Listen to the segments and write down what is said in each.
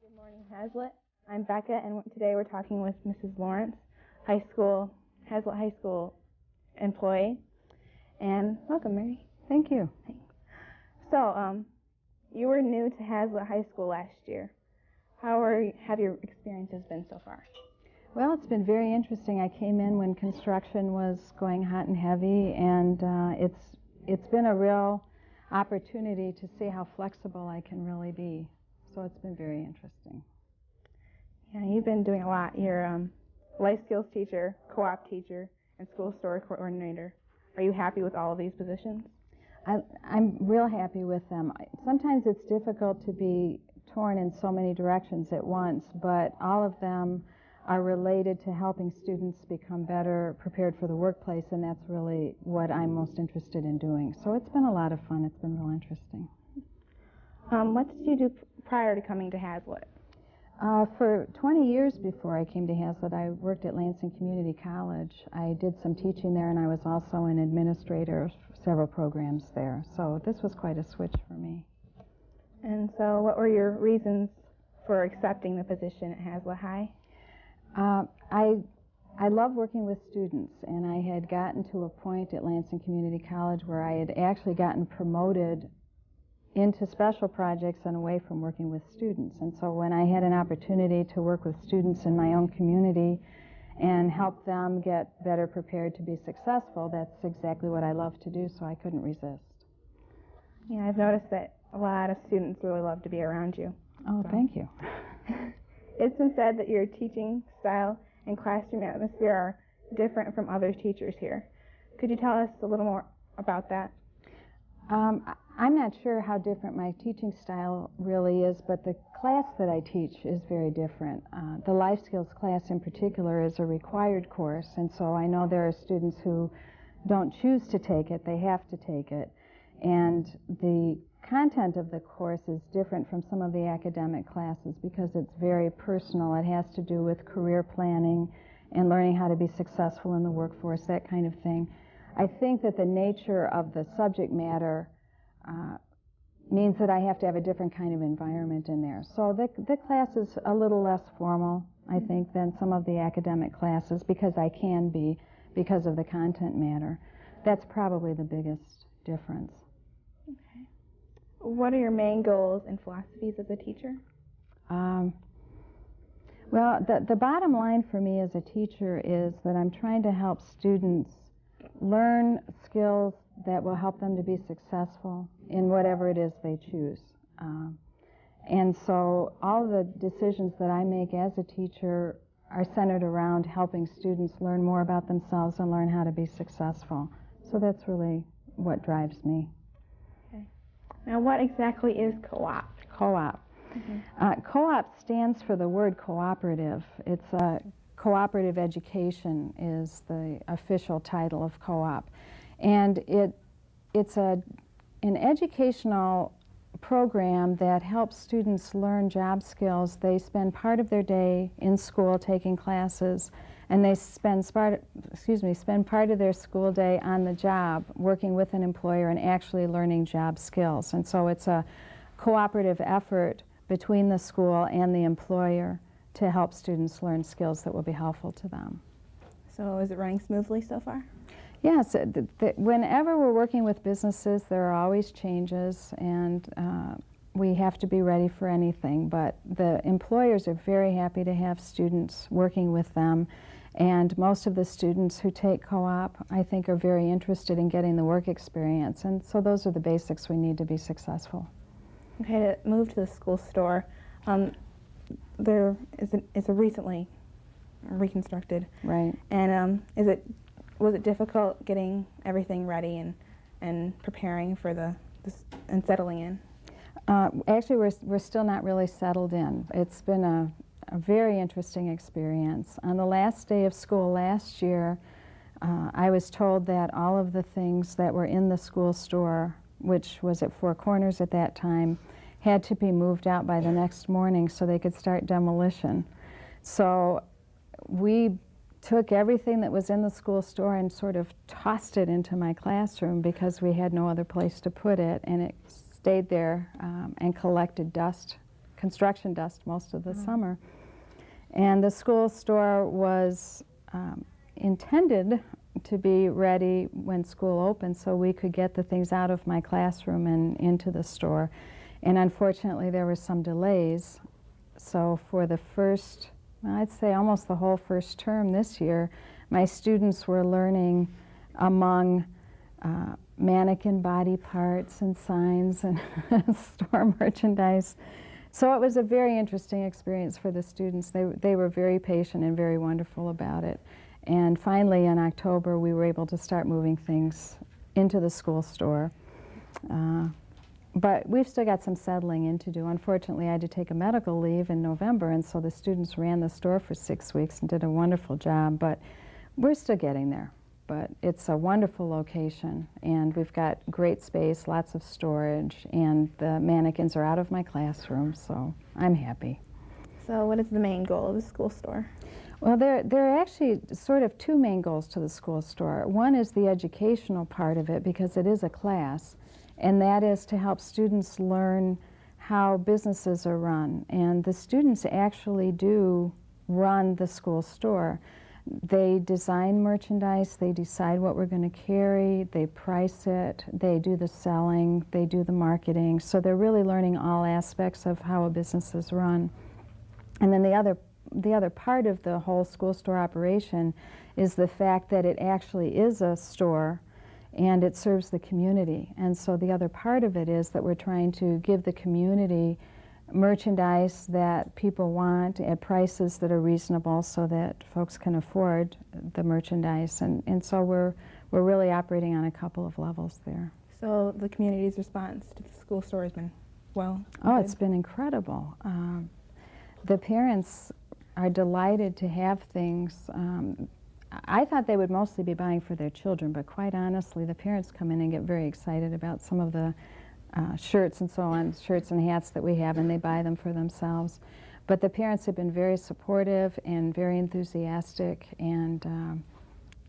Good morning, Hazlitt. I'm Becca, and today we're talking with Mrs. Lawrence, Hazlitt High School employee. And welcome, Mary. Thank you. Thanks. So, you were new to Hazlitt High School last year. How have your experiences been so far? Well, it's been very interesting. I came in when construction was going hot and heavy, and it's been a real opportunity to see how flexible I can really be. So it's been very interesting. Yeah, you've been doing a lot. You're life skills teacher, co-op teacher, and school store coordinator. Are you happy with all of these positions? I'm real happy with them. Sometimes it's difficult to be torn in so many directions at once, but all of them are related to helping students become better prepared for the workplace, and that's really what I'm most interested in doing. So it's been a lot of fun. It's been real interesting. What did you do prior to coming to Hazlitt? For 20 years before I came to Hazlitt, I worked at Lansing Community College. I did some teaching there, and I was also an administrator of several programs there. So this was quite a switch for me. And so what were your reasons for accepting the position at Hazlitt High? I love working with students, and I had gotten to a point at Lansing Community College where I had actually gotten promoted into special projects and away from working with students. And so when I had an opportunity to work with students in my own community and help them get better prepared to be successful, that's exactly what I love to do, so I couldn't resist. Yeah, I've noticed that a lot of students really love to be around you. Oh, so. Thank you. It's been said that your teaching style and classroom atmosphere are different from other teachers here. Could you tell us a little more about that? I'm not sure how different my teaching style really is, but the class that I teach is very different. The life skills class in particular is a required course, and so I know there are students who don't choose to take it, they have to take it. And the content of the course is different from some of the academic classes because it's very personal. It has to do with career planning and learning how to be successful in the workforce, that kind of thing. I think that the nature of the subject matter means that I have to have a different kind of environment in there. So the class is a little less formal, I think, than some of the academic classes because I can be, because of the content matter. That's probably the biggest difference. Okay. What are your main goals and philosophies as a teacher? Well, the bottom line for me as a teacher is that I'm trying to help students learn skills that will help them to be successful in whatever it is they choose. And so all the decisions that I make as a teacher are centered around helping students learn more about themselves and learn how to be successful. So that's really what drives me. Okay. Now, what exactly is co-op? Co-op. Mm-hmm. Co-op stands for the word cooperative. It's cooperative education is the official title of co-op. And it's an educational program that helps students learn job skills. They spend part of their day in school taking classes, and they spend part of their school day on the job working with an employer and actually learning job skills. And so it's a cooperative effort between the school and the employer to help students learn skills that will be helpful to them. So is it running smoothly so far? Yes. Whenever we're working with businesses, there are always changes, and we have to be ready for anything. But the employers are very happy to have students working with them, and most of the students who take co-op, I think, are very interested in getting the work experience. And so those are the basics we need to be successful. Okay, to move to the school store, there is a recently reconstructed. Right. And was it difficult getting everything ready and preparing for and settling in? Actually, we're still not really settled in. It's been a very interesting experience. On the last day of school last year, I was told that all of the things that were in the school store, which was at Four Corners at that time, had to be moved out by the next morning so they could start demolition. So we took everything that was in the school store and sort of tossed it into my classroom because we had no other place to put it, and it stayed there and collected dust construction dust most of the summer. And the school store was intended to be ready when school opened so we could get the things out of my classroom and into the store. And unfortunately, there were some delays. So for the first, I'd say almost the whole first term this year, my students were learning among mannequin body parts and signs and store merchandise. So it was a very interesting experience for the students. They were very patient and very wonderful about it. And finally, in October, we were able to start moving things into the school store. But we've still got some settling in to do. Unfortunately, I had to take a medical leave in November, and so the students ran the store for 6 weeks and did a wonderful job. But we're still getting there. But it's a wonderful location, and we've got great space, lots of storage, and the mannequins are out of my classroom, so I'm happy. So what is the main goal of the school store? Well, there are actually sort of two main goals to the school store. One is the educational part of it, because it is a class, and that is to help students learn how businesses are run. And the students actually do run the school store. They design merchandise, they decide what we're going to carry, they price it, they do the selling, they do the marketing. So they're really learning all aspects of how a business is run. And then the other part of the whole school store operation is the fact that it actually is a store and it serves the community. And so the other part of it is that we're trying to give the community merchandise that people want at prices that are reasonable so that folks can afford the merchandise. And so we're really operating on a couple of levels there. So the community's response to the school store has been, well, Oh, good. It's been incredible. The parents are delighted to have things. I thought they would mostly be buying for their children, but quite honestly, the parents come in and get very excited about some of the shirts and so on, shirts and hats that we have, and they buy them for themselves. But the parents have been very supportive and very enthusiastic, and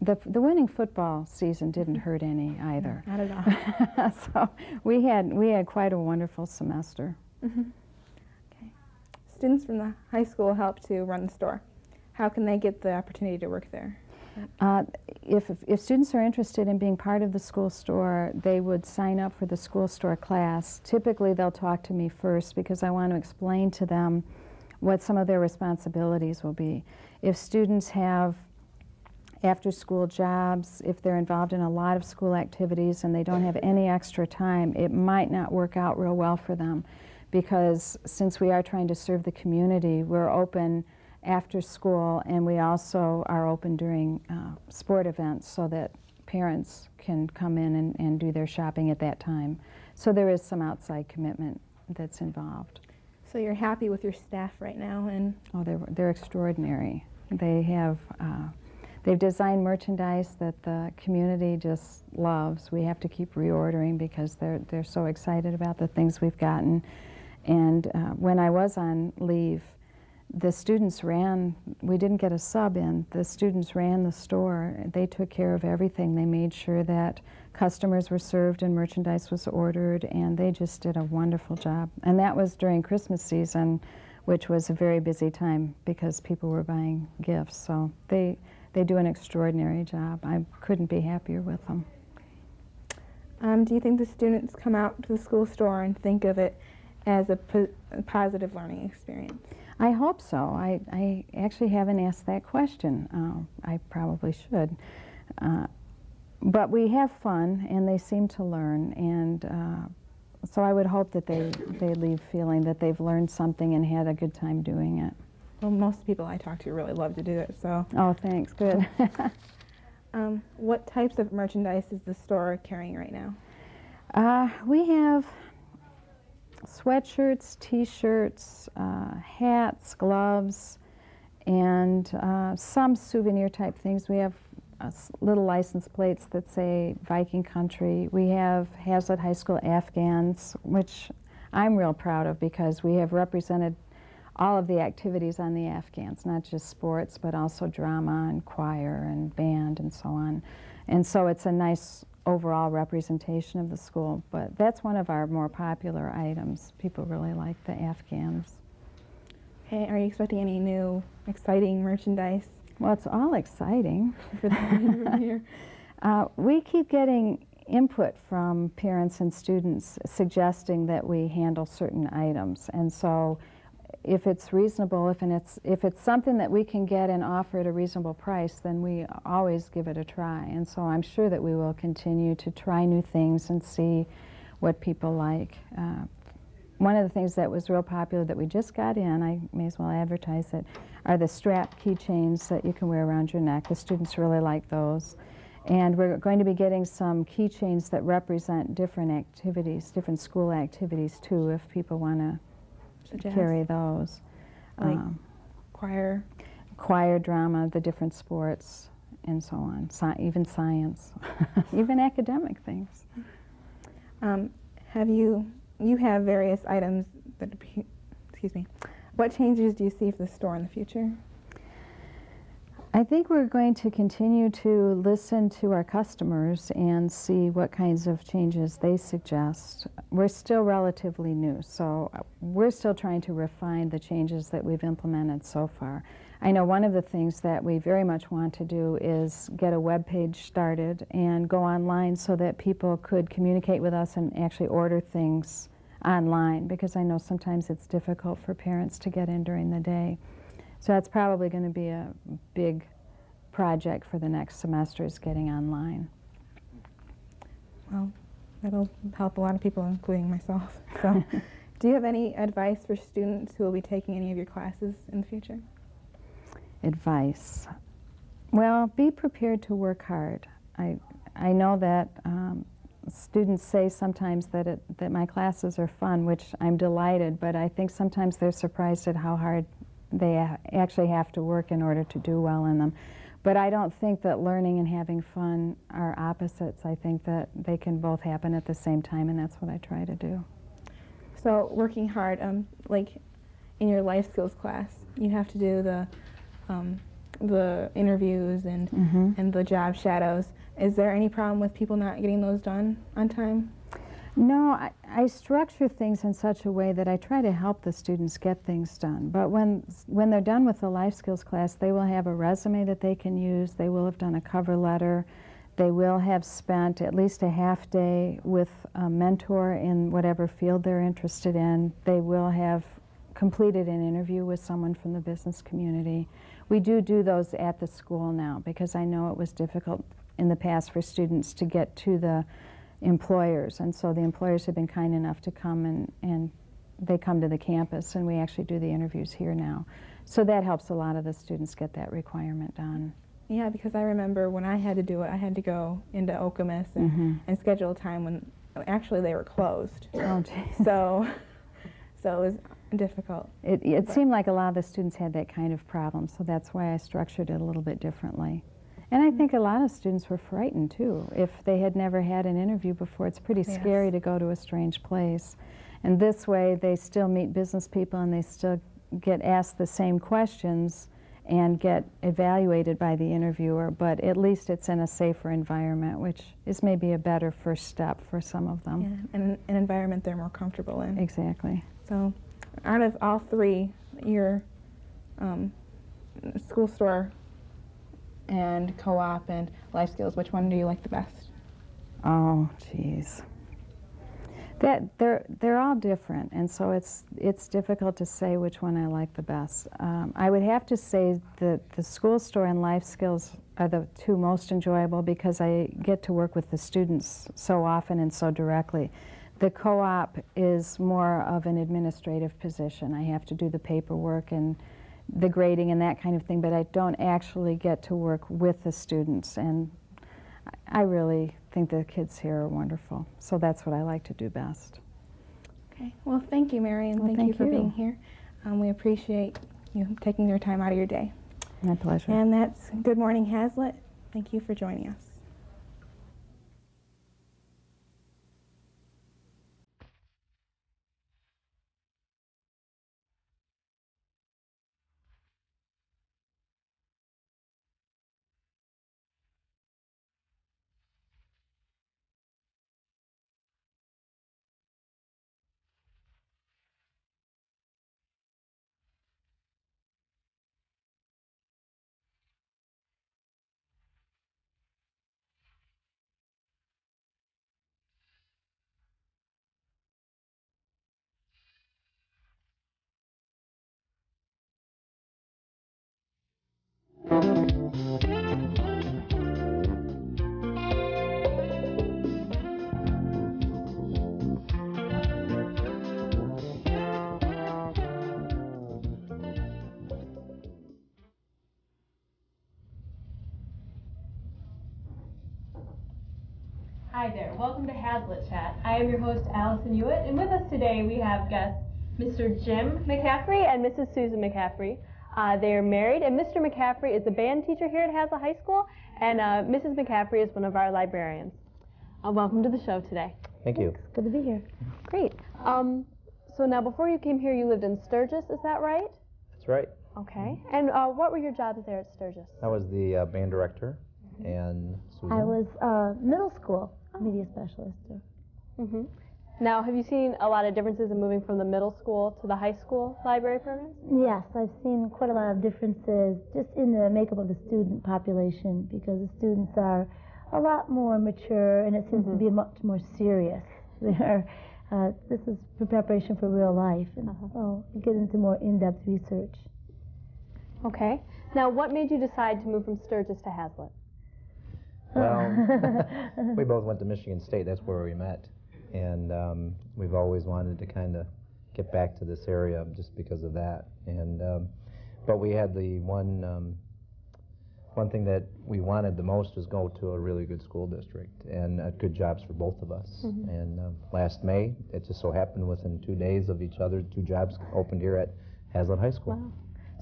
the winning football season didn't hurt any either. Not at all. So we had quite a wonderful semester. Mm-hmm. Okay. Students from the high school help to run the store. How can they get the opportunity to work there? If students are interested in being part of the school store, they would sign up for the school store class. Typically, they'll talk to me first because I want to explain to them what some of their responsibilities will be. If students have after-school jobs, if they're involved in a lot of school activities and they don't have any extra time, it might not work out real well for them, because since we are trying to serve the community, we're open after school, and we also are open during sport events so that parents can come in and do their shopping at that time. So there is some outside commitment that's involved. So you're happy with your staff right now? And oh, they're extraordinary. They've designed merchandise that the community just loves. We have to keep reordering because they're so excited about the things we've gotten. And when I was on leave, the students we didn't get a sub in, the students ran the store. They took care of everything. They made sure that customers were served and merchandise was ordered, and they just did a wonderful job. And that was during Christmas season, which was a very busy time because people were buying gifts. So they do an extraordinary job. I couldn't be happier with them. Do you think the students come out to the school store and think of it as a positive learning experience? I hope so. I actually haven't asked that question. I probably should. But we have fun, and they seem to learn, and so I would hope that they leave feeling that they've learned something and had a good time doing it. Well, most people I talk to really love to do it, so. Oh, thanks. Good. What types of merchandise is the store carrying right now? We have sweatshirts, T-shirts, hats, gloves, and some souvenir-type things. We have little license plates that say Viking Country. We have Hazlitt High School Afghans, which I'm real proud of because we have represented all of the activities on the Afghans, not just sports, but also drama and choir and band and so on. And so it's a nice overall representation of the school. But that's one of our more popular items. People really like the Afghans. Okay, are you expecting any new exciting merchandise Well, it's all exciting. for the end of the year? We keep getting input from parents and students suggesting that we handle certain items. And so if it's reasonable, if it's something that we can get and offer at a reasonable price, then we always give it a try. And so I'm sure that we will continue to try new things and see what people like. One of the things that was real popular that we just got in, I may as well advertise it, are the strap keychains that you can wear around your neck. The students really like those. And we're going to be getting some keychains that represent different activities, different school activities too, if people want to carry those. Like choir? Choir, drama, the different sports, and so on. Even science, even academic things. You have various items that, excuse me, what changes do you see for the store in the future? I think we're going to continue to listen to our customers and see what kinds of changes they suggest. We're still relatively new, so we're still trying to refine the changes that we've implemented so far. I know one of the things that we very much want to do is get a web page started and go online so that people could communicate with us and actually order things online, because I know sometimes it's difficult for parents to get in during the day. So that's probably going to be a big project for the next semester, is getting online. Well, that'll help a lot of people, including myself. So, do you have any advice for students who will be taking any of your classes in the future? Advice. Well, be prepared to work hard. I know that students say sometimes that my classes are fun, which I'm delighted, but I think sometimes they're surprised at how hard they actually have to work in order to do well in them. But I don't think that learning and having fun are opposites. I think that they can both happen at the same time, and that's what I try to do. So working hard, like in your life skills class, you have to do the interviews and and the job shadows. Is there any problem with people not getting those done on time? No, I structure things in such a way that I try to help the students get things done. But when they're done with the life skills class, they will have a resume that they can use. They will have done a cover letter. They will have spent at least a half day with a mentor in whatever field they're interested in. They will have completed an interview with someone from the business community. We do those at the school now, because I know it was difficult in the past for students to get to the employers, and so the employers have been kind enough to come and they come to the campus, and we actually do the interviews here now. So that helps a lot of the students get that requirement done. Yeah, because I remember when I had to do it, I had to go into Okemos and schedule a time when actually they were closed. Oh, geez. So it was difficult. It seemed like a lot of the students had that kind of problem, so that's why I structured it a little bit differently. And I think a lot of students were frightened too. If they had never had an interview before, it's pretty scary to go to a strange place. And this way they still meet business people and they still get asked the same questions and get evaluated by the interviewer, but at least it's in a safer environment, which is maybe a better first step for some of them. Yeah, and an environment they're more comfortable in. Exactly. So out of all three, your school store and co-op and life skills, which one do you like the best? Oh, geez. They're all different, and so it's difficult to say which one I like the best. I would have to say that the school store and life skills are the two most enjoyable because I get to work with the students so often and so directly. The co-op is more of an administrative position. I have to do the paperwork and the grading and that kind of thing, but I don't actually get to work with the students, and I really think the kids here are wonderful, so that's what I like to do best. Okay, well thank you, Mary, and thank you for being here. We appreciate you taking your time out of your day. My pleasure. And that's Good Morning Hazlet. Thank you for joining us. Hi there, welcome to Hazlitt Chat. I am your host, Allison Hewitt, and with us today we have guests Mr. Jim McCaffrey and Mrs. Susan McCaffrey. They are married, and Mr. McCaffrey is a band teacher here at Hazlitt High School, and Mrs. McCaffrey is one of our librarians. Welcome to the show today. Thank you. It's good to be here. Great. So now, before you came here, you lived in Sturgis, is that right? That's right. Okay. And what were your jobs there at Sturgis? I was the band director, and Susan? I was middle school media specialist. Mm-hmm. Now, have you seen a lot of differences in moving from the middle school to the high school library programs? Yes, I've seen quite a lot of differences just in the makeup of the student population, because the students are a lot more mature, and it seems to be much more serious. This is for preparation for real life, and so you get into more in-depth research. Okay. Now, what made you decide to move from Sturgis to Hazlitt? Well, we both went to Michigan State. That's where we met. And we've always wanted to kind of get back to this area just because of that. And but we had the one thing that we wanted the most was go to a really good school district and good jobs for both of us. And last May, it just so happened within 2 days of each other, 2 jobs opened here at Hazlitt High School. Wow.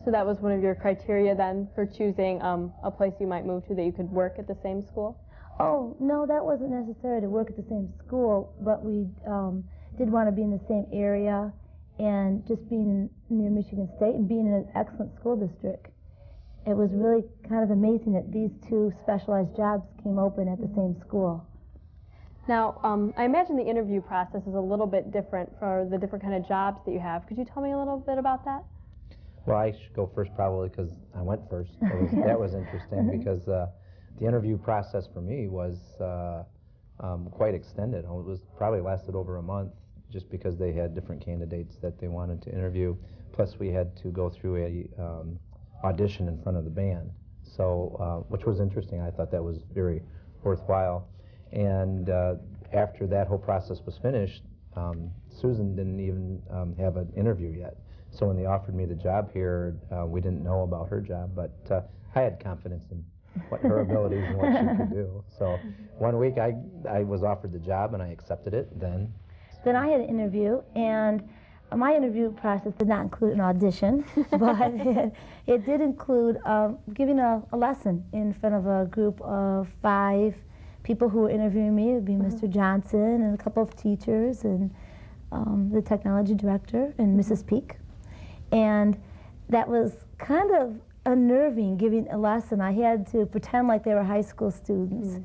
So that was one of your criteria then for choosing a place you might move to, that you could work at the same school? Oh, no, that wasn't necessary to work at the same school, but we did want to be in the same area, and just being near Michigan State and being in an excellent school district. It was really kind of amazing that these 2 specialized jobs came open at the same school. Now, I imagine the interview process is a little bit different for the different kind of jobs that you have. Could you tell me a little bit about that? Well, I should go first probably because I went first. That was interesting because the interview process for me was quite extended. It was probably lasted over a month, just because they had different candidates that they wanted to interview. Plus, we had to go through a audition in front of the band, so which was interesting. I thought that was very worthwhile. And after that whole process was finished, Susan didn't even have an interview yet. So when they offered me the job here, we didn't know about her job, but I had confidence in what her abilities and what she could do. So one week I was offered the job and I accepted it. Then I had an interview, and my interview process did not include an audition, but it did include giving a lesson in front of a group of 5 people who were interviewing me. It would be Mr. Johnson and a couple of teachers and the technology director and Mrs. Peak. And that was kind of unnerving, giving a lesson. I had to pretend like they were high school students,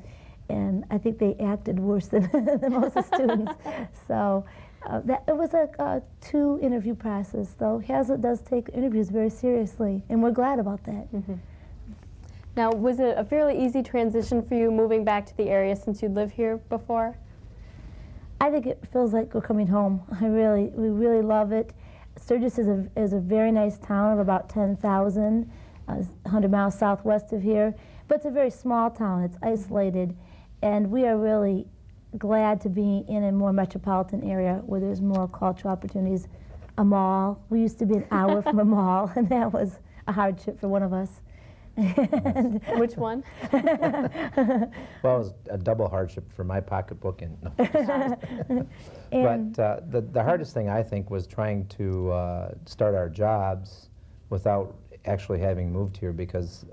and I think they acted worse than most of the students. So it was a 2 interview process, though. Hazlitt does take interviews very seriously, and we're glad about that. Now, was it a fairly easy transition for you moving back to the area since you'd lived here before? I think it feels like we're coming home. We really love it. Sturgis is a very nice town of about 10,000, 100 miles southwest of here, but it's a very small town. It's isolated, and we are really glad to be in a more metropolitan area where there's more cultural opportunities. A mall. We used to be an hour from a mall, and that was a hardship for one of us. Which one? well, it was a double hardship for my pocketbook, and no. But the hardest thing I think was trying to start our jobs without actually having moved here, because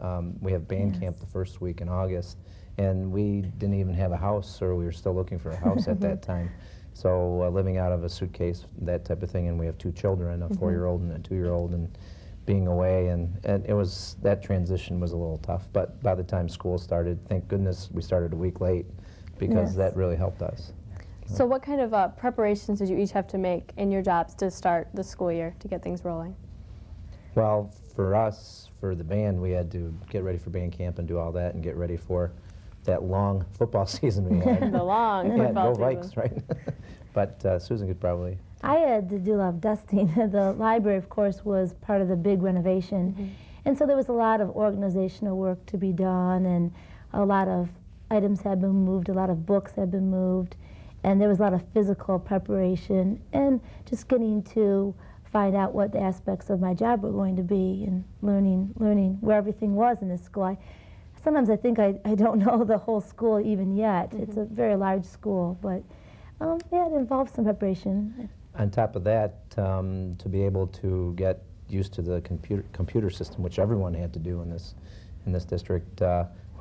we have band camp the first week in August, and we didn't even have a house, or we were still looking for a house at that time. So living out of a suitcase, that type of thing, and we have 2 children, a 4-year-old and a 2-year-old, and being away, and it was, that transition was a little tough. But by the time school started, thank goodness we started a week late, because that really helped us. So what kind of preparations did you each have to make in your jobs to start the school year, to get things rolling? Well, for us, for the band, we had to get ready for band camp and do all that, and get ready for that long football season we had. The long football season. season. Vikes, right? But Susan could probably... I had to do a lot of dusting. The library, of course, was part of the big renovation. And so there was a lot of organizational work to be done, and a lot of items had been moved, a lot of books had been moved, and there was a lot of physical preparation, and just getting to find out what the aspects of my job were going to be, and learning where everything was in this school. I sometimes I think I don't know the whole school even yet. It's a very large school, but yeah, it involves some preparation. On top of that, to be able to get used to the computer system, which everyone had to do in this district,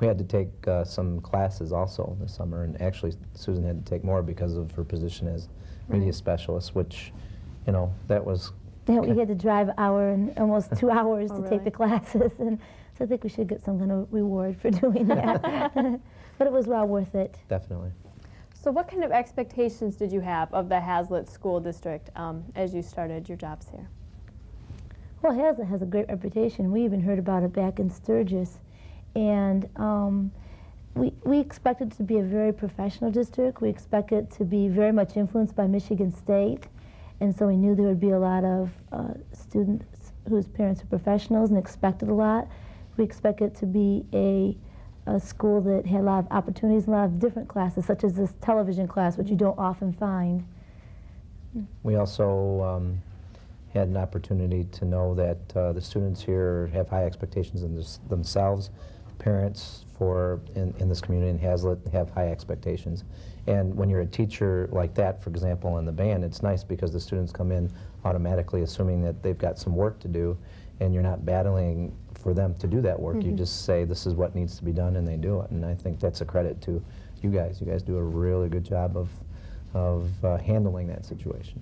we had to take some classes also this summer, and actually Susan had to take more because of her position as media specialist, which, you know, that was... Yeah, we had to drive an hour and almost 2 hours to really? take the classes, and so I think we should get some kind of reward for doing that. But it was well worth it. Definitely. So what kind of expectations did you have of the Hazlitt School District as you started your jobs here? Well, Hazlitt has a great reputation. We even heard about it back in Sturgis. And we expect it to be a very professional district. We expect it to be very much influenced by Michigan State. And so we knew there would be a lot of students whose parents are professionals and expected a lot. We expect it to be a school that had a lot of opportunities, a lot of different classes, such as this television class, which you don't often find. We also had an opportunity to know that the students here have high expectations in themselves. Parents in this community in Hazlitt have high expectations. And when you're a teacher like that, for example, in the band, it's nice because the students come in automatically assuming that they've got some work to do, and you're not battling for them to do that work. You just say, this is what needs to be done, and they do it. And I think that's a credit to you guys. You guys do a really good job of handling that situation.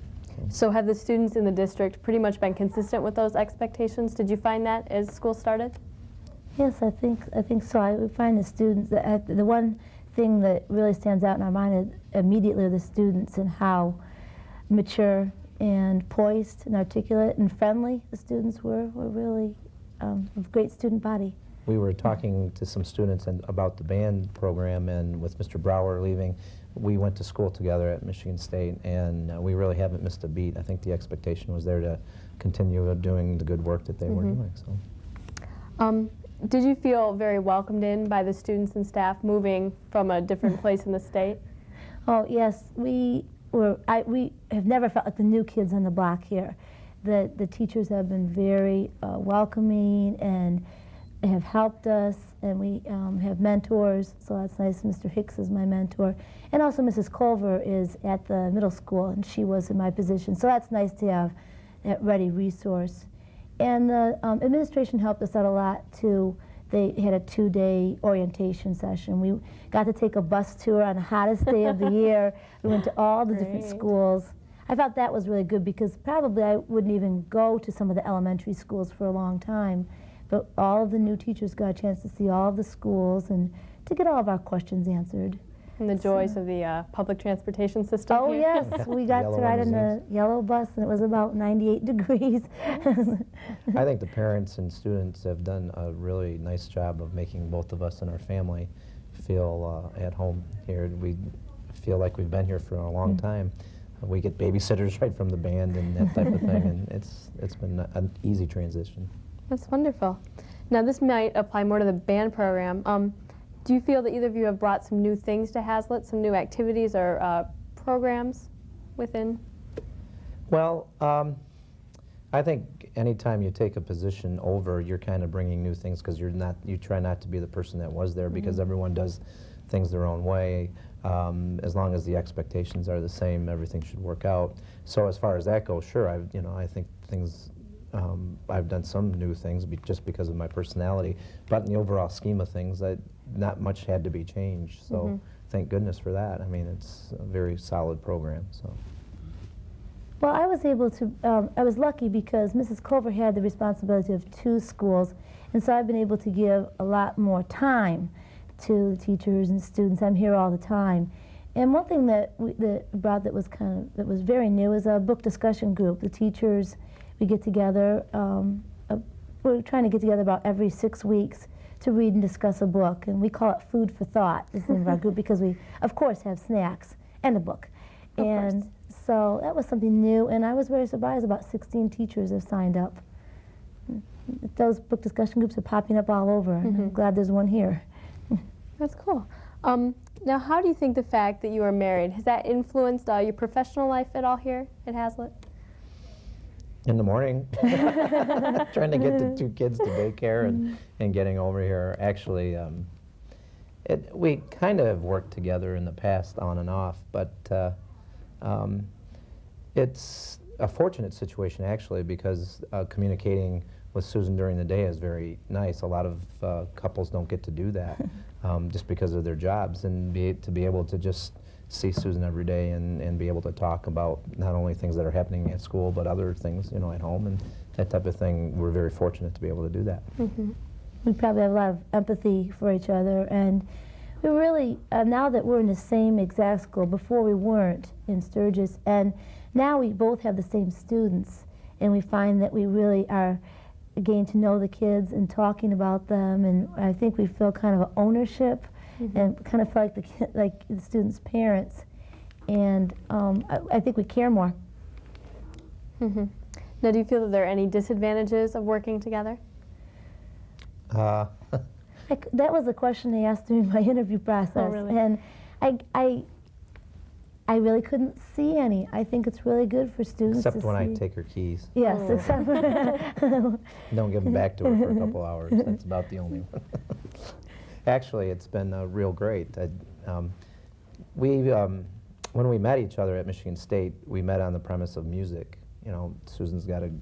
So have the students in the district pretty much been consistent with those expectations? Did you find that as school started? Yes, I think so. We find the students, the one thing that really stands out in our mind immediately are the students and how mature and poised and articulate and friendly the students were really a great student body. We were talking to some students about the band program, and with Mr. Brower leaving, we went to school together at Michigan State, and we really haven't missed a beat. I think the expectation was there to continue doing the good work that they were doing. So. Did you feel very welcomed in by the students and staff moving from a different place in the state? Oh yes, we have never felt like the new kids on the block here. The teachers have been very welcoming and have helped us, and we have mentors, so that's nice. Mr. Hicks is my mentor, and also Mrs. Culver is at the middle school, and she was in my position, so that's nice to have that ready resource. And the administration helped us out a lot too. They had a 2-day orientation session. We got to take a bus tour on the hottest day of the year. We went to all the different schools. I thought that was really good because probably I wouldn't even go to some of the elementary schools for a long time. But all of the new teachers got a chance to see all of the schools and to get all of our questions answered. And the joys of the public transportation system Oh here? yes, we got to ride in the yellow bus, and it was about 98 degrees. I think the parents and students have done a really nice job of making both of us and our family feel at home here. We feel like we've been here for a long time. We get babysitters right from the band and that type of thing, and it's been an easy transition. That's wonderful. Now this might apply more to the band program. Do you feel that either of you have brought some new things to Hazlitt, some new activities or programs within? Well, I think anytime you take a position over, you're kind of bringing new things because you try not to be the person that was there because everyone does things their own way. As long as the expectations are the same, everything should work out. So as far as that goes, sure, I think things. I've done some new things just because of my personality, but in the overall scheme of things, not much had to be changed. So thank goodness for that. I mean, it's a very solid program. So. Well, I was able to, I was lucky because Mrs. Culver had the responsibility of 2 schools, and so I've been able to give a lot more time to the teachers and students. I'm here all the time. And one thing that that was very new is a book discussion group. The teachers, we get together, we're trying to get together about every 6 weeks to read and discuss a book, and we call it Food for Thought, is the name of our group, because we, of course, have snacks and a book. And so that was something new, and I was very surprised about 16 teachers have signed up. Those book discussion groups are popping up all over, and I'm glad there's one here. That's cool. Now, how do you think the fact that you are married, has that influenced your professional life at all here at Hazlitt? in the morning, trying to get the two kids to daycare and getting over here. Actually, we kind of have worked together in the past on and off, but it's a fortunate situation actually, because communicating with Susan during the day is very nice. A lot of couples don't get to do that just because of their jobs, and to be able to just see Susan every day and be able to talk about not only things that are happening at school, but other things, you know, at home and that type of thing. We're very fortunate to be able to do that. Mm-hmm. We probably have a lot of empathy for each other, and we really, now that we're in the same exact school, before we weren't in Sturgis, and now we both have the same students, and we find that we really are getting to know the kids and talking about them, and I think we feel kind of ownership. Mm-hmm. And kind of feel like the students' parents, and I think we care more. Mm-hmm. Now, do you feel that there are any disadvantages of working together? That was a question they asked during my interview process, oh, really? And I really couldn't see any. I think it's really good for students. Except to when see. I take her keys. Yes, oh. except Don't give them back to her for a couple hours. That's about the only one. Actually, it's been real great. When we met each other at Michigan State, we met on the premise of music. You know, Susan's got a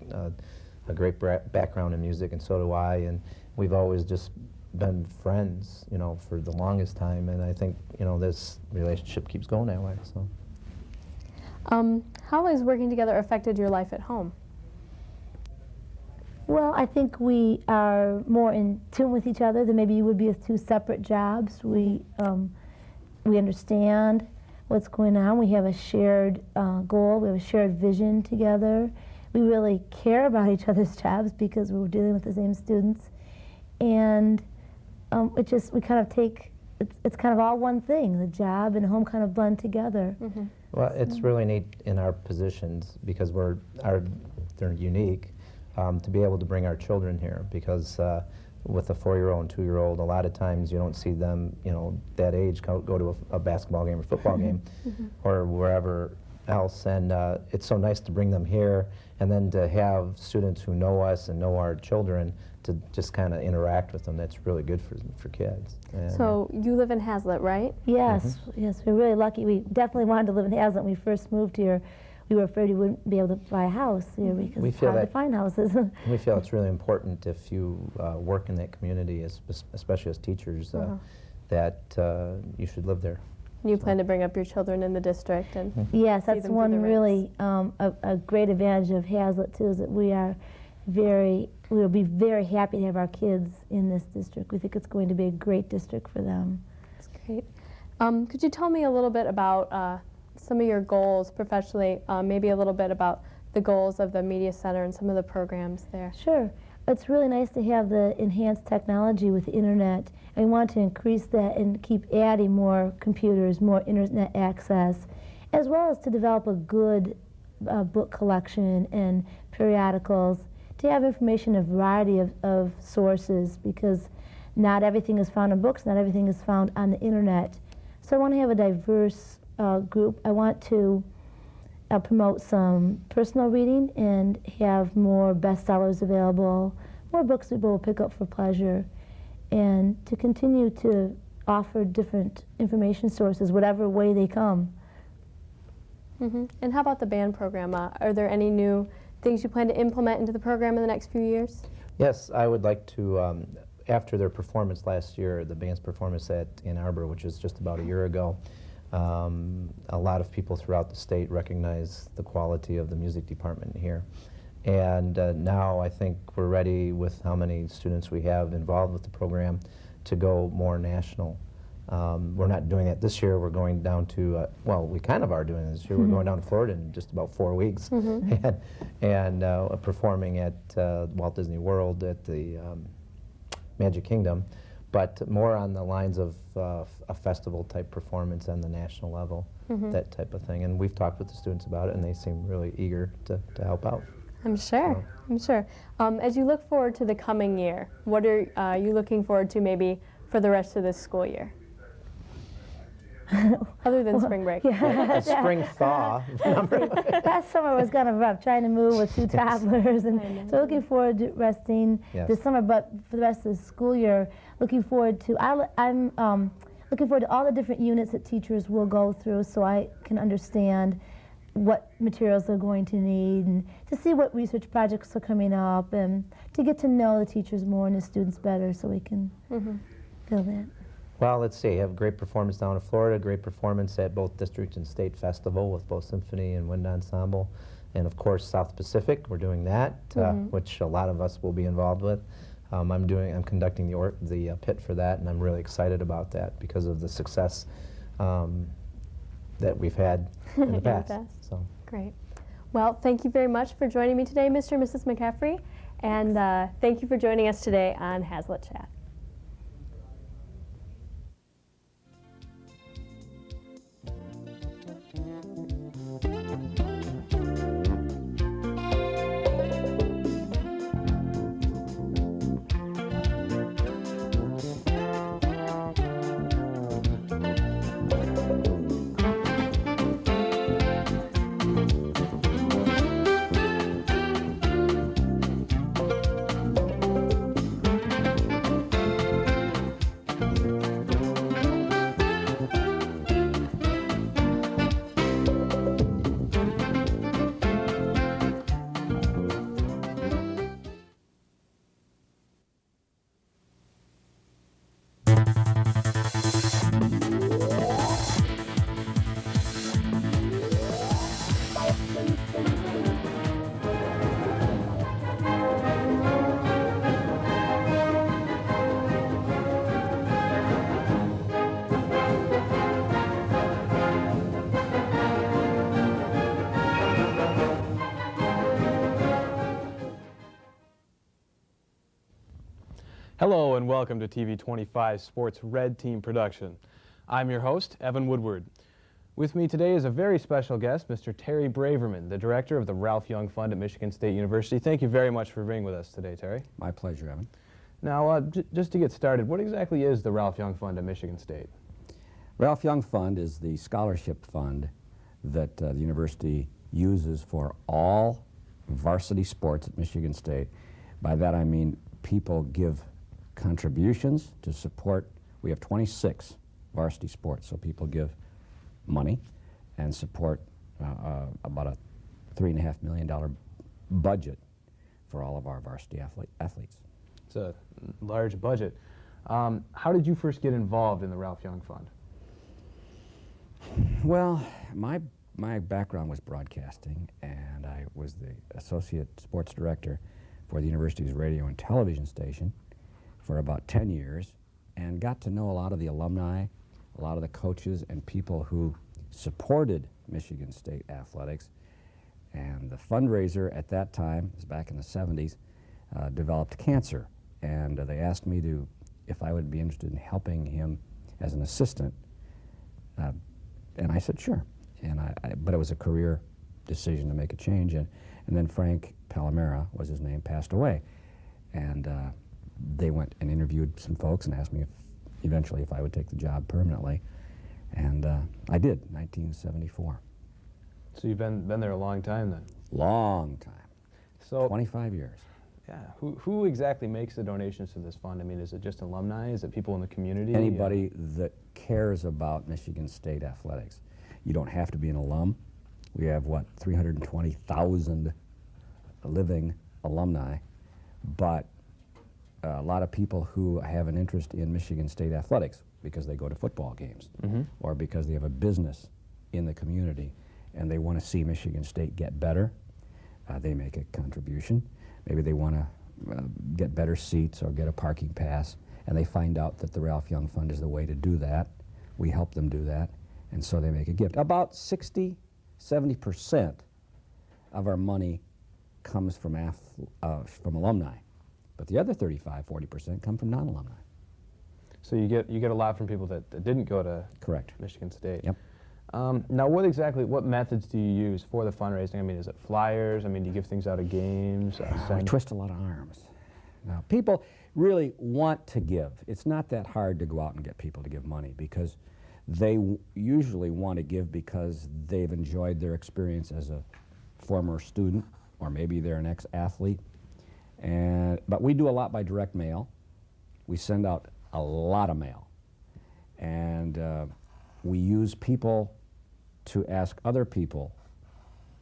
great background in music, and so do I, and we've always just been friends, you know, for the longest time, and I think, you know, this relationship keeps going that way, so. How has working together affected your life at home? Well, I think we are more in tune with each other than maybe you would be with two separate jobs. We understand what's going on. We have a shared goal. We have a shared vision together. We really care about each other's jobs because we're dealing with the same students. And we kind of take, it's kind of all one thing. The job and home kind of blend together. Mm-hmm. Well, it's really neat in our positions because they're unique. To be able to bring our children here, because with a 4-year-old and 2-year-old, a lot of times you don't see them, you know, that age go to a basketball game or football game or wherever else, and it's so nice to bring them here and then to have students who know us and know our children to just kind of interact with them. That's really good for kids. And so you live in Hazlet, right? Yes, yes, we're really lucky. We definitely wanted to live in Hazlet when we first moved here. We were afraid we wouldn't be able to buy a house here because it's hard to find houses. We feel it's really important if you work in that community, especially as teachers, that you should live there. You plan to bring up your children in the district and yes, that's one really a great advantage of Hazlet too, is that we'll be very happy to have our kids in this district. We think it's going to be a great district for them. That's great. Could you tell me a little bit about some of your goals professionally, maybe a little bit about the goals of the Media Center and some of the programs there? Sure. It's really nice to have the enhanced technology with the internet. And we want to increase that and keep adding more computers, more internet access, as well as to develop a good book collection and periodicals, to have information in a variety of sources, because not everything is found in books, not everything is found on the internet. So I want to have a diverse group. I want to promote some personal reading and have more bestsellers available, more books people will pick up for pleasure, and to continue to offer different information sources, whatever way they come. And how about the band program? Are there any new things you plan to implement into the program in the next few years? Yes, I would like to, after their performance last year, the band's performance at Ann Arbor, which was just about a year ago, a lot of people throughout the state recognize the quality of the music department here. And now I think we're ready, with how many students we have involved with the program, to go more national. We're not doing that this year. We're going down to, well, we kind of are doing it this year. We're going down to Florida in just about 4 weeks and performing at Walt Disney World at the Magic Kingdom, but more on the lines of a festival-type performance on the national level, that type of thing. And we've talked with the students about it, and they seem really eager to help out. I'm sure. So. I'm sure. As you look forward to the coming year, what are you looking forward to maybe for the rest of this school year? Other than spring break. A spring thaw. Last summer was kind of rough, trying to move with 2 toddlers, and so looking forward to resting this summer. But for the rest of the school year, looking forward to I'm looking forward to all the different units that teachers will go through, so I can understand what materials they're going to need, and to see what research projects are coming up, and to get to know the teachers more and the students better, so we can feel that. Well, let's see. Have a great performance down in Florida, great performance at both district and state festival with both symphony and wind ensemble. And of course, South Pacific, we're doing that, which a lot of us will be involved with. I'm conducting the pit for that, and I'm really excited about that because of the success that we've had in the past. So. Great. Well, thank you very much for joining me today, Mr. and Mrs. McCaffrey, and thank you for joining us today on Hazlet Chat. Hello and welcome to TV 25 Sports Red Team Production. I'm your host, Evan Woodward. With me today is a very special guest, Mr. Terry Braverman, the director of the Ralph Young Fund at Michigan State University. Thank you very much for being with us today, Terry. My pleasure, Evan. Now, just to get started, what exactly is the Ralph Young Fund at Michigan State? Ralph Young Fund is the scholarship fund that the university uses for all varsity sports at Michigan State. By that I mean people give contributions to support. We have 26 varsity sports, so people give money and support about a $3.5 million budget for all of our varsity athletes. It's a large budget. How did you first get involved in the Ralph Young Fund? Well, my background was broadcasting, and I was the associate sports director for the university's radio and television station for about 10 years, and got to know a lot of the alumni, a lot of the coaches and people who supported Michigan State athletics. And the fundraiser at that time, it was back in the 70s, developed cancer, and they asked me if I would be interested in helping him as an assistant, and I said sure. And but it was a career decision to make a change, and then Frank Palomera was his name, passed away, and they went and interviewed some folks and asked me eventually if I would take the job permanently, and I did, 1974. So you've been there a long time then? Long time. So 25 years. Yeah. Who exactly makes the donations to this fund? I mean, is it just alumni? Is it people in the community? Anybody that cares about Michigan State athletics. You don't have to be an alum. We have, 320,000 living alumni, but a lot of people who have an interest in Michigan State athletics because they go to football games or because they have a business in the community and they want to see Michigan State get better, they make a contribution. Maybe they want to get better seats or get a parking pass, and they find out that the Ralph Young Fund is the way to do that. We help them do that, and so they make a gift. About 60–70% of our money comes from alumni, but the other 35–40% come from non-alumni. So you get a lot from people that didn't go to Correct. Michigan State. Yep. Now, what methods do you use for the fundraising? I mean, is it flyers? I mean, do you give things out at games? We twist a lot of arms. Now, people really want to give. It's not that hard to go out and get people to give money because They usually want to give because they've enjoyed their experience as a former student, or maybe they're an ex-athlete. But we do a lot by direct mail. We send out a lot of mail. And we use people to ask other people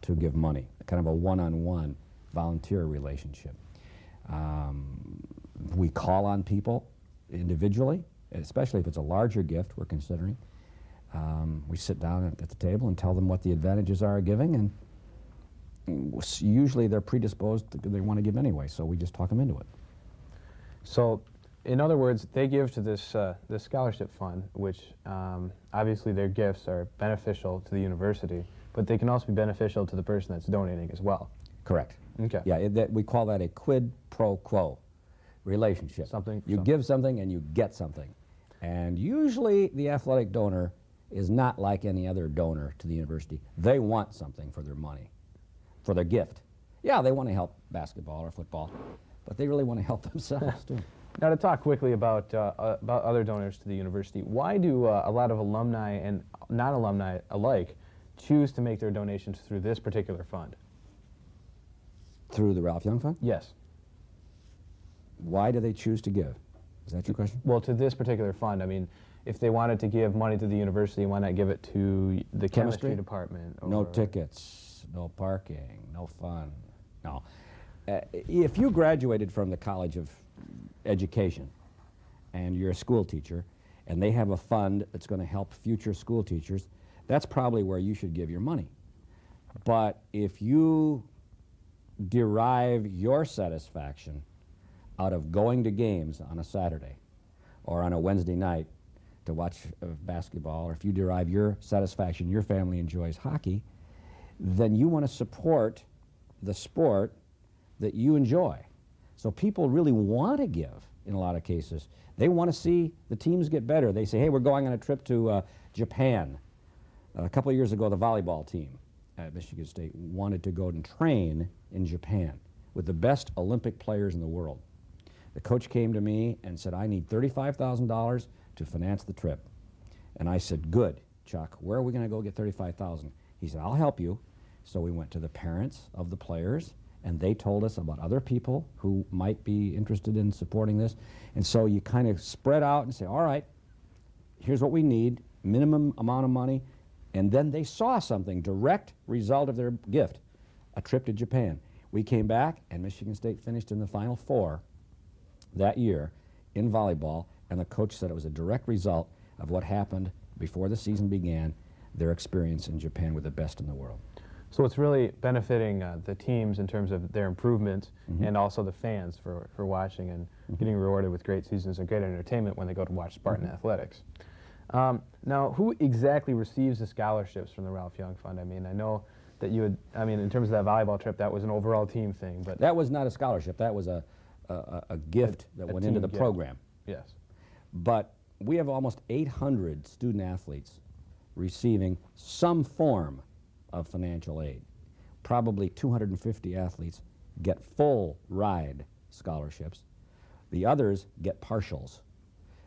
to give money, kind of a one-on-one volunteer relationship. We call on people individually, especially if it's a larger gift we're considering. We sit down at the table and tell them what the advantages are of giving, and usually they're predisposed, they want to give anyway, so we just talk them into it. So, in other words, they give to this scholarship fund, which obviously their gifts are beneficial to the university, but they can also be beneficial to the person that's donating as well. Correct. Okay. Yeah, we call that a quid pro quo relationship. You give something and you get something. And usually the athletic donor is not like any other donor to the university. They want something for their money, for their gift. Yeah, they want to help basketball or football, but they really want to help themselves too. Now, to talk quickly about other donors to the university, why do a lot of alumni and non-alumni alike choose to make their donations through this particular fund? Through the Ralph Young Fund? Yes. Why do they choose to give? Is that your question? Well, to this particular fund, I mean, if they wanted to give money to the university, why not give it to the chemistry department? Or no tickets, no parking, no fun. No. If you graduated from the College of Education and you're a school teacher and they have a fund that's going to help future school teachers, that's probably where you should give your money. But if you derive your satisfaction out of going to games on a Saturday or on a Wednesday night to watch basketball, or if you derive your satisfaction, your family enjoys hockey, then you want to support the sport that you enjoy. So people really want to give in a lot of cases. They want to see the teams get better. They say, hey, we're going on a trip to Japan. A couple of years ago, the volleyball team at Michigan State wanted to go and train in Japan with the best Olympic players in the world. The coach came to me and said, I need $35,000 to finance the trip. And I said, good, Chuck, where are we going to go get $35,000? He said, I'll help you. So we went to the parents of the players, and they told us about other people who might be interested in supporting this. And so you kind of spread out and say, all right, here's what we need, minimum amount of money. And then they saw something, direct result of their gift, a trip to Japan. We came back, and Michigan State finished in the Final Four that year in volleyball, and the coach said it was a direct result of what happened before the season began, their experience in Japan with the best in the world. So it's really benefiting the teams in terms of their improvement, and also the fans for watching and getting rewarded with great seasons and great entertainment when they go to watch Spartan athletics. Now, who exactly receives the scholarships from the Ralph Young Fund? I mean, I know that you had, I mean, in terms of that volleyball trip, that was an overall team thing, but... That was not a scholarship. That was a gift that went into the program. Yes. But we have almost 800 student athletes receiving some form of financial aid. Probably 250 athletes get full ride scholarships. The others get partials.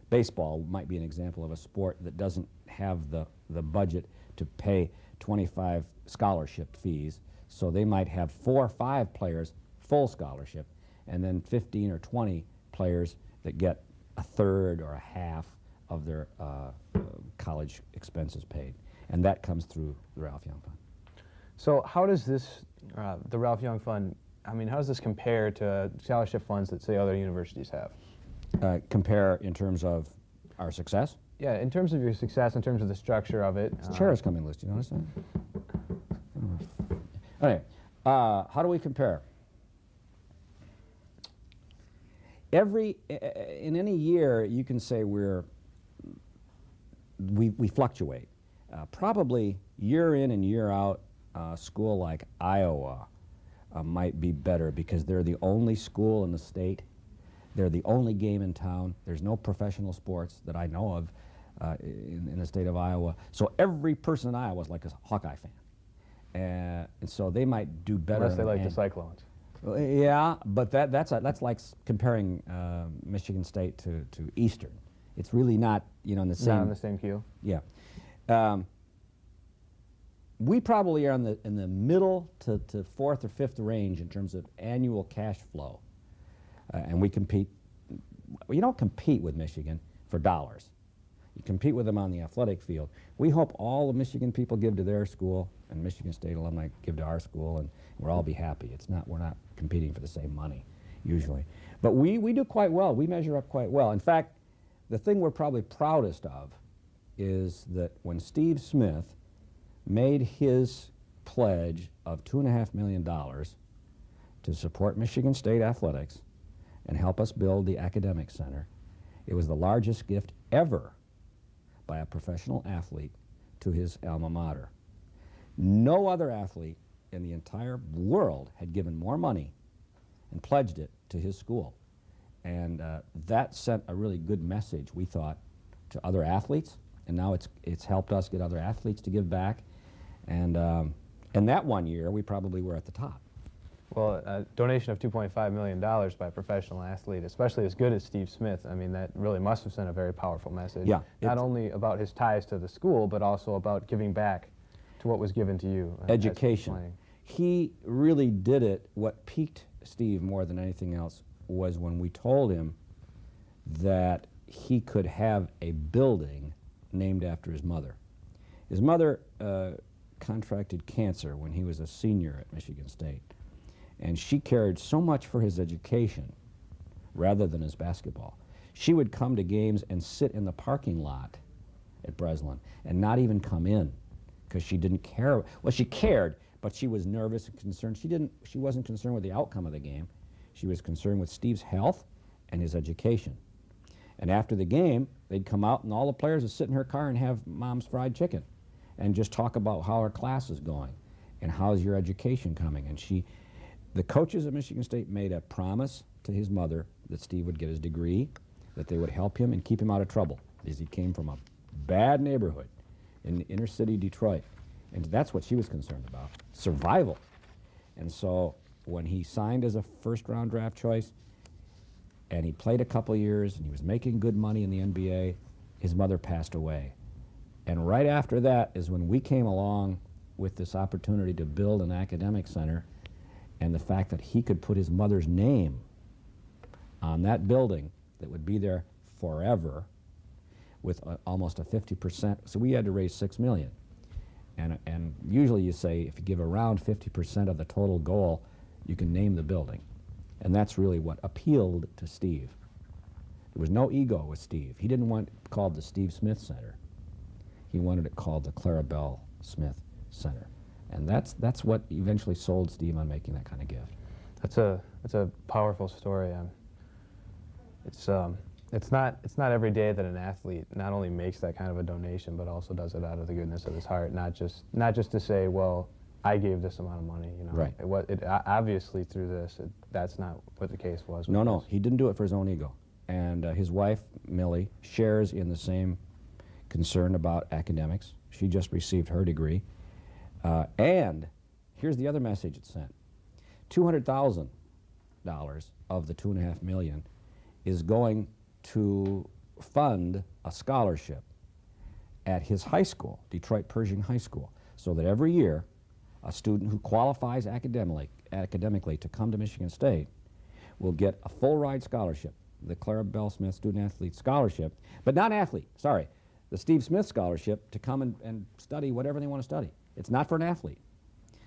Baseball might be an example of a sport that doesn't have the budget to pay 25 scholarship fees, so they might have 4 or 5 players full scholarship, and then 15 or 20 players that get a third or a half of their college expenses paid. And that comes through the Ralph Young Fund. So how does this, the Ralph Young Fund, I mean, how does this compare to scholarship funds that, say, other universities have? Compare in terms of our success? Yeah, in terms of your success, in terms of the structure of it. The chair is coming loose, do you notice that? Okay, how do we compare? In any year, you can say we fluctuate. Probably year in and year out, a school like Iowa might be better because they're the only school in the state. They're the only game in town. There's no professional sports that I know of in the state of Iowa. So every person in Iowa is like a Hawkeye fan. And so they might do better. Unless they like the Cyclones. Yeah, but that's like comparing Michigan State to Eastern. It's really not, in the same. Not on the same queue. Yeah. We probably are in the middle to fourth or fifth range in terms of annual cash flow. And we compete. You don't compete with Michigan for dollars. You compete with them on the athletic field. We hope all the Michigan people give to their school and Michigan State alumni give to our school, and we'll all be happy. We're not competing for the same money, usually. But we do quite well. We measure up quite well. In fact, the thing we're probably proudest of is that when Steve Smith made his pledge of $2.5 million to support Michigan State athletics and help us build the academic center, it was the largest gift ever by a professional athlete to his alma mater. No other athlete in the entire world had given more money and pledged it to his school. And that sent a really good message, we thought, to other athletes. And now it's helped us get other athletes to give back. And that one year, we probably were at the top. Well, a donation of $2.5 million by a professional athlete, especially as good as Steve Smith, I mean, that really must have sent a very powerful message. Yeah, not only about his ties to the school, but also about giving back to what was given to you. Education. He really did it. What piqued Steve more than anything else was when we told him that he could have a building named after his mother. His mother contracted cancer when he was a senior at Michigan State. And she cared so much for his education rather than his basketball. She would come to games and sit in the parking lot at Breslin and not even come in because she didn't care. Well, she cared, but she was nervous and concerned. She wasn't concerned with the outcome of the game. She was concerned with Steve's health and his education. And after the game, they'd come out and all the players would sit in her car and have Mom's fried chicken and just talk about how her class is going and how's your education coming. And the coaches at Michigan State made a promise to his mother that Steve would get his degree, that they would help him and keep him out of trouble, because he came from a bad neighborhood in inner city Detroit. And that's what she was concerned about, survival. And so when he signed as a first-round draft choice, and he played a couple years, and he was making good money in the NBA, his mother passed away. And right after that is when we came along with this opportunity to build an academic center, and the fact that he could put his mother's name on that building that would be there forever with almost a 50%. So we had to raise $6 million. And usually you say if you give around 50% of the total goal, you can name the building. And that's really what appealed to Steve. There was no ego with Steve. He didn't want it called the Steve Smith Center. He wanted it called the Clara Belle Smith Center. And that's what eventually sold Steve on making that kind of gift. That's a powerful story. It's not every day that an athlete not only makes that kind of a donation, but also does it out of the goodness of his heart, not just to say, well, I gave this amount of money. Right. It obviously through this, that's not what the case was. No, he didn't do it for his own ego. And his wife, Millie, shares in the same concern about academics. She just received her degree. And here's the other message it sent. $200,000 of the $2.5 million is going to fund a scholarship at his high school, Detroit Pershing High School, so that every year a student who qualifies academically to come to Michigan State will get a full ride scholarship, the Clara Belle Smith Student Athlete Scholarship, but not athlete, sorry, the Steve Smith Scholarship to come and study whatever they want to study. It's not for an athlete.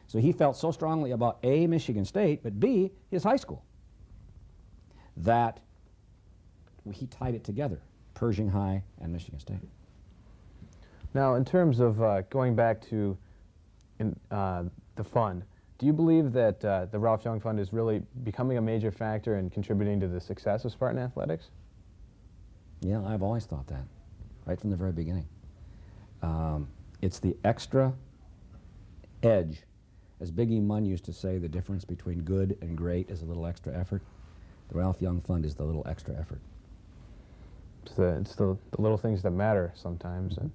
So he felt so strongly about A, Michigan State, but B, his high school, that he tied it together, Pershing High and Michigan State. Now, in terms of going back to the fund, do you believe that the Ralph Young Fund is really becoming a major factor in contributing to the success of Spartan athletics? Yeah, I've always thought that, right from the very beginning. It's the extra edge. As Biggie Munn used to say, the difference between good and great is a little extra effort. The Ralph Young Fund is the little extra effort. It's the little things that matter sometimes. And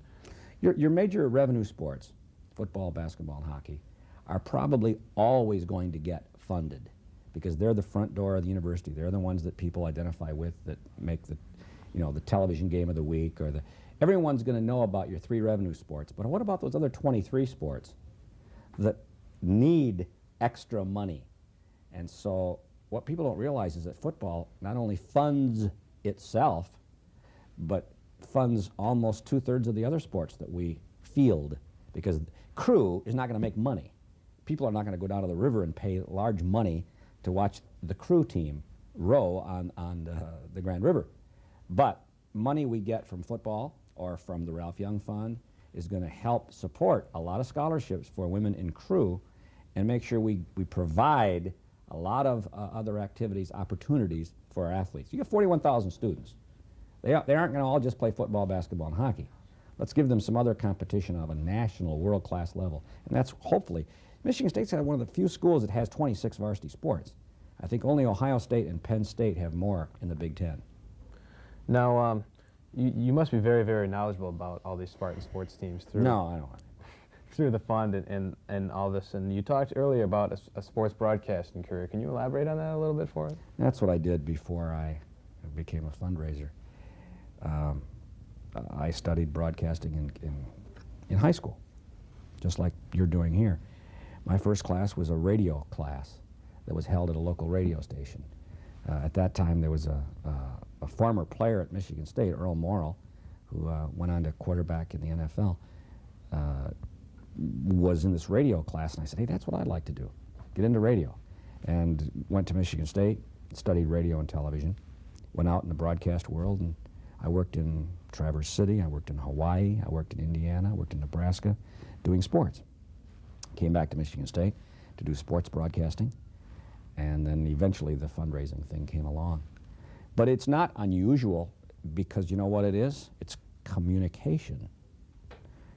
your major revenue sports, football, basketball, and hockey, are probably always going to get funded because they're the front door of the university. They're the ones that people identify with, that make the, you know, the television game of the week or everyone's going to know about your 3 revenue sports. But what about those other 23 sports that need extra money? And so what people don't realize is that football not only funds itself, but funds almost 2/3 of the other sports that we field, because crew is not going to make money. People are not going to go down to the river and pay large money to watch the crew team row on the Grand River. But money we get from football or from the Ralph Young Fund is going to help support a lot of scholarships for women in crew and make sure we provide a lot of other activities, opportunities for our athletes. You got 41,000 students. They aren't going to all just play football, basketball, and hockey. Let's give them some other competition of a national, world-class level. And that's hopefully, Michigan State's one of the few schools that has 26 varsity sports. I think only Ohio State and Penn State have more in the Big Ten. Now, you must be very, very knowledgeable about all these Spartan sports teams through No, I don't. through the fund and all this. And you talked earlier about a sports broadcasting career. Can you elaborate on that a little bit for us? That's what I did before I became a fundraiser. I studied broadcasting in high school, just like you're doing here. My first class was a radio class that was held at a local radio station. At that time, there was a former player at Michigan State, Earl Morrill, who went on to quarterback in the NFL, was in this radio class, and I said, hey, that's what I'd like to do, get into radio. And went to Michigan State, studied radio and television, went out in the broadcast world, and I worked in Traverse City, I worked in Hawaii, I worked in Indiana, I worked in Nebraska, doing sports. Came back to Michigan State to do sports broadcasting, and then eventually the fundraising thing came along. But it's not unusual, because you know what it is? It's communication.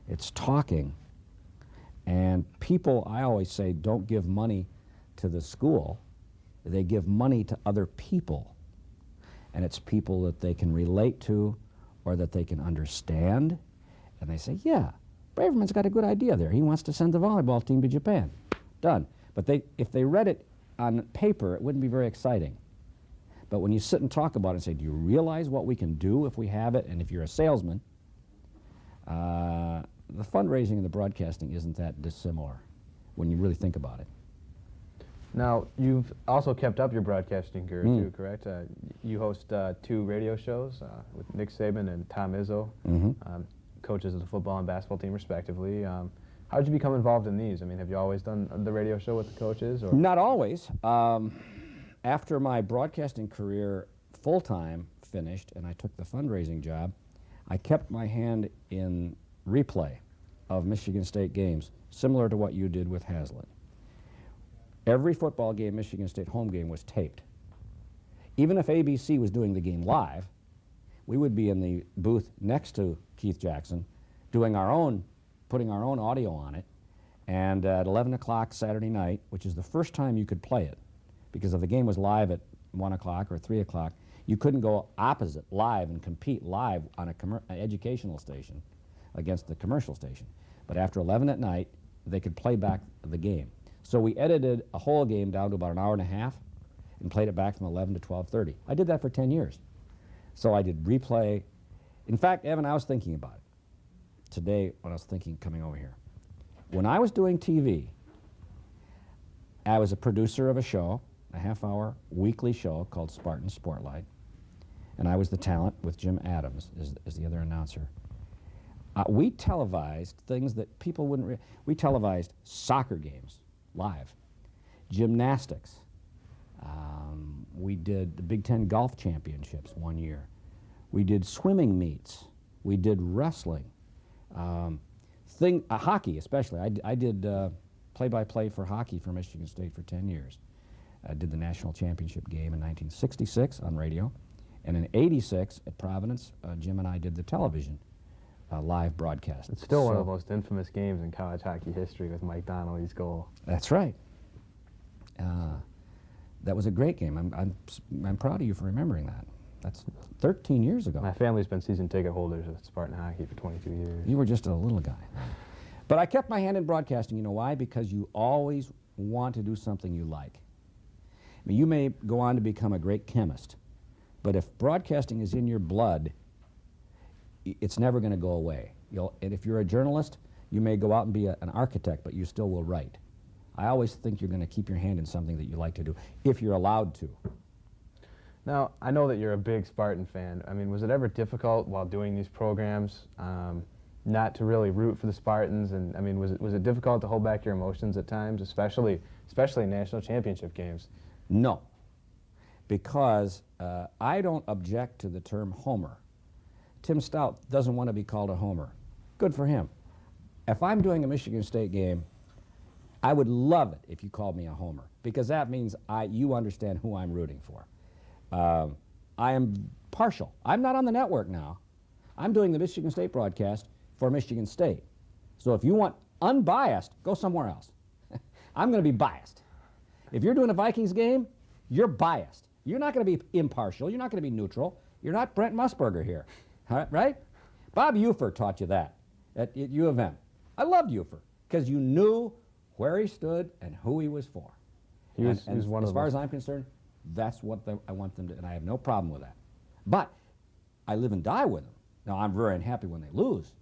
It's talking. And people, I always say, don't give money to the school. They give money to other people. And it's people that they can relate to or that they can understand. And they say, yeah, Braverman's got a good idea there. He wants to send the volleyball team to Japan. Done. But if they read it on paper, it wouldn't be very exciting. But when you sit and talk about it and say, do you realize what we can do if we have it? And if you're a salesman, the fundraising and the broadcasting isn't that dissimilar when you really think about it. Now, you've also kept up your broadcasting career too, correct? You host 2 radio shows with Nick Saban and Tom Izzo, coaches of the football and basketball team respectively. How did you become involved in these? I mean, have you always done the radio show with the coaches? Or? Not always. After my broadcasting career full-time finished and I took the fundraising job, I kept my hand in replay of Michigan State games, similar to what you did with Haslett. Every football game, Michigan State home game, was taped. Even if ABC was doing the game live, we would be in the booth next to Keith Jackson doing putting our own audio on it, and at 11 o'clock Saturday night, which is the first time you could play it, because if the game was live at 1 o'clock or 3 o'clock, you couldn't go opposite live and compete live on an educational station against the commercial station. But after 11 at night, they could play back the game. So we edited a whole game down to about an hour and a half and played it back from 11 to 12:30. I did that for 10 years. So I did replay. In fact, Evan, I was thinking about it today when I was coming over here. When I was doing TV, I was a producer of a show, a half-hour weekly show called Spartan Sportlight, and I was the talent with Jim Adams as the other announcer. We televised things that people wouldn't we televised soccer games live, gymnastics. We did the Big Ten Golf Championships one year. We did swimming meets. We did wrestling. Hockey especially. I did play-by-play for hockey for Michigan State for 10 years. I did the national championship game in 1966 on radio, and in '86 at Providence, Jim and I did the television live broadcast. It's still one of the most infamous games in college hockey history with Mike Donnelly's goal. That's right. That was a great game. I'm proud of you for remembering that. That's 13 years ago. My family's been season ticket holders of Spartan hockey for 22 years. You were just a little guy. But I kept my hand in broadcasting. You know why? Because you always want to do something you like. I mean, you may go on to become a great chemist, But if broadcasting is in your blood, it's never going to go away. And if you're a journalist, you may go out and be an architect, but you still will write. I always think you're going to keep your hand in something that you like to do, if you're allowed to. Now, I know that you're a big Spartan fan. I mean, was it ever difficult while doing these programs not to really root for the Spartans? And I mean, was it difficult to hold back your emotions at times, especially national championship games? No, because I don't object to the term homer. Tim Stout doesn't want to be called a homer. Good for him. If I'm doing a Michigan State game, I would love it if you called me a homer, because that means you understand who I'm rooting for. I am partial. I'm not on the network now. I'm doing the Michigan State broadcast for Michigan State. So if you want unbiased, go somewhere else. I'm going to be biased. If you're doing a Vikings game, you're biased. You're not going to be impartial. You're not going to be neutral. You're not Brent Musburger here, right? Bob Ufer taught you that at U of M. I loved Ufer because you knew where he stood and who he was for. He was one of as far as I'm concerned, that's what I want them to, and I have no problem with that. But I live and die with them. Now, I'm very unhappy when they lose,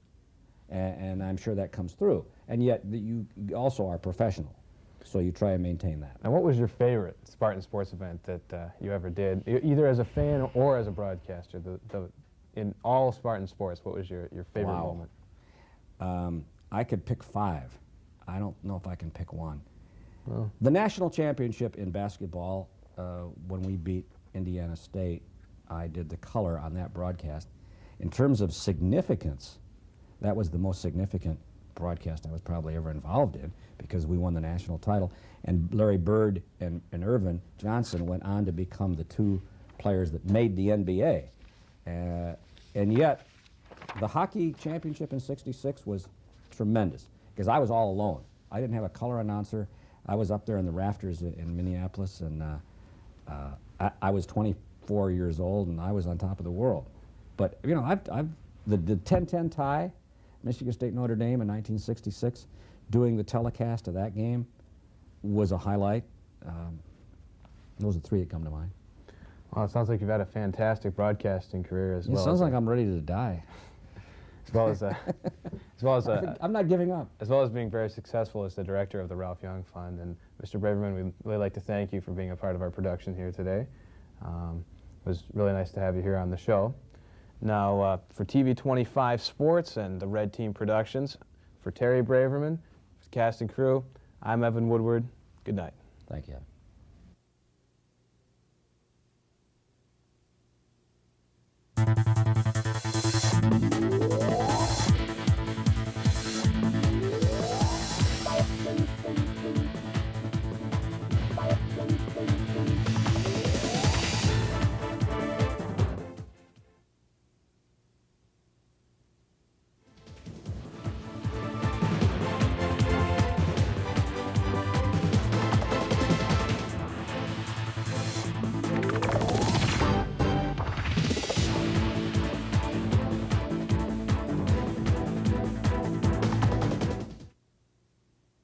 and I'm sure that comes through. And yet, you also are professional, so you try and maintain that. And what was your favorite Spartan sports event that you ever did, either as a fan or as a broadcaster? In all Spartan sports, what was your favorite moment? I could pick 5. I don't know if I can pick one. Oh. The national championship in basketball, when we beat Indiana State, I did the color on that broadcast. In terms of significance, that was the most significant broadcast I was probably ever involved in, because we won the national title. And Larry Bird and Irvin Johnson went on to become the 2 players that made the NBA. And yet, the hockey championship in '66 was tremendous, because I was all alone. I didn't have a color announcer. I was up there in the rafters in Minneapolis, and I was 24 years old, and I was on top of the world. But, you know, the 10-10 tie, Michigan State Notre Dame in 1966, doing the telecast of that game was a highlight. Those are 3 that come to mind. Well, it sounds like you've had a fantastic broadcasting career as well. It sounds like I'm ready to die. As well as I'm not giving up. As well as being very successful as the director of the Ralph Young Fund. And Mr. Braverman, we'd really like to thank you for being a part of our production here today. It was really nice to have you here on the show. Now, for TV 25 Sports and the Red Team Productions, for Terry Braverman, cast and crew, I'm Evan Woodward. Good night. Thank you.